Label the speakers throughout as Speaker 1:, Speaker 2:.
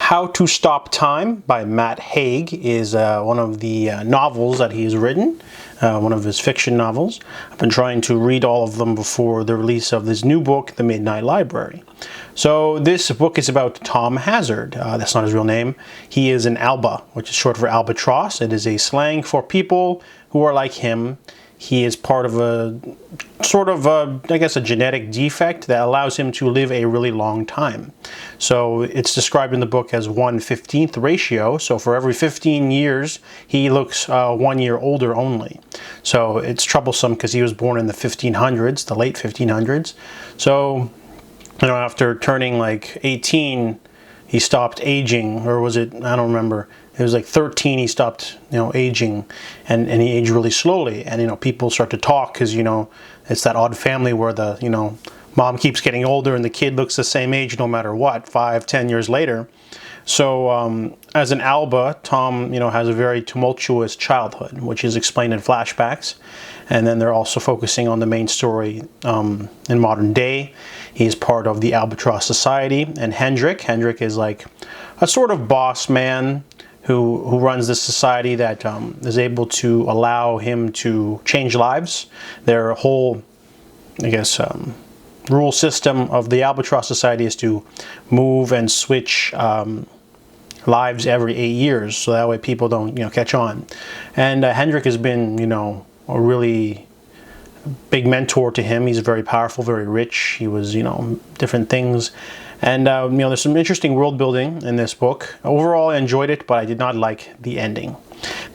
Speaker 1: How to Stop Time by Matt Haig is one of the novels that he's written, one of his fiction novels. I've been trying to read all of them before the release of this new book, The Midnight Library. So this book is about Tom Hazard. That's not his real name. He is an Alba, which is short for albatross. It is a slang for people who are like him. He is part of a sort of, I guess, a genetic defect that allows him to live a really long time. So it's described in the book as 1/15th ratio. So for every 15 years, he looks 1 year older only. So it's troublesome because he was born in the 1500s, the late 1500s. So, after turning like 18, he stopped aging, or was it, I don't remember. It was like 13 he stopped, aging, and he aged really slowly. And, people start to talk because, it's that odd family where the, mom keeps getting older and the kid looks the same age no matter what, 5-10 years later. So as an Alba, Tom, has a very tumultuous childhood, which is explained in flashbacks. And then they're also focusing on the main story in modern day. He's part of the Albatross Society. And Hendrik is like a sort of boss man who runs this society that is able to allow him to change lives. Their whole, rule system of the Albatross Society is to move and switch lives every 8 years, so that way people don't, catch on. And Hendrik has been, a really big mentor to him. He's very powerful, very rich. He was, different things. And, there's some interesting world building in this book. Overall, I enjoyed it, but I did not like the ending.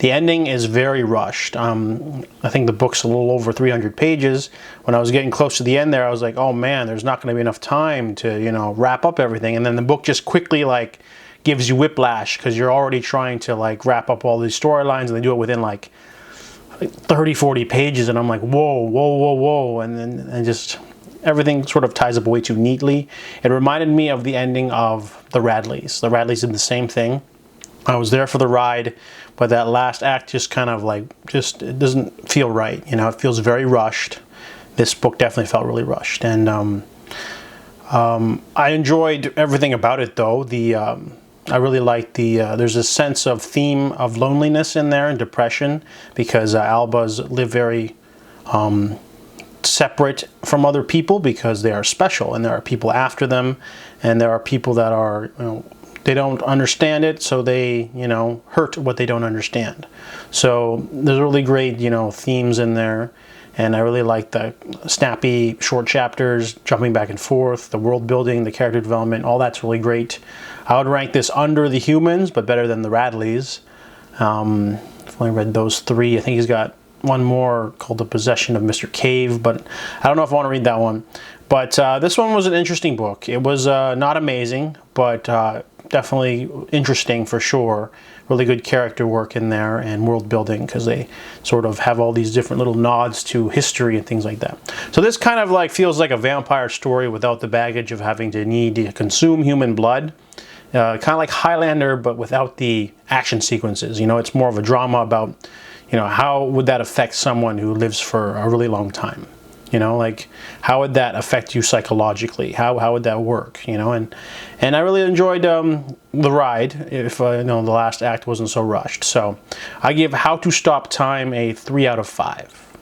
Speaker 1: The ending is very rushed. I think the book's a little over 300 pages. When I was getting close to the end there, I was like, oh man, there's not going to be enough time to, wrap up everything. And then the book just quickly, gives you whiplash because you're already trying to, wrap up all these storylines, and they do it within, 30, 40 pages. And I'm like, whoa. And then just everything sort of ties up way too neatly. It reminded me of the ending of The Radleys. The Radleys did the same thing. I was there for the ride, but that last act just kind of it doesn't feel right. It feels very rushed. This book definitely felt really rushed. And I enjoyed everything about it, though. I really liked there's a sense of theme of loneliness in there and depression, because Albas live very separate from other people because they are special, and there are people after them, and there are people that are, they don't understand it, so they, hurt what they don't understand. So there's really great, themes in there, and I really like the snappy short chapters, jumping back and forth, the world building, the character development, all that's really great. I would rank this under The Humans, but better than The Radleys. I've only read those three. I think he's got one more called The Possession of Mr. Cave, but I don't know if I want to read that one. But this one was an interesting book. It was not amazing, but definitely interesting for sure. Really good character work in there and world building, because they sort of have all these different little nods to history and things like that. So this kind of feels like a vampire story without the baggage of having to need to consume human blood. Kind of like Highlander, but without the action sequences. It's more of a drama about, how would that affect someone who lives for a really long time? How would that affect you psychologically? How would that work? And I really enjoyed the ride, if the last act wasn't so rushed. So I give How to Stop Time a 3 out of 5.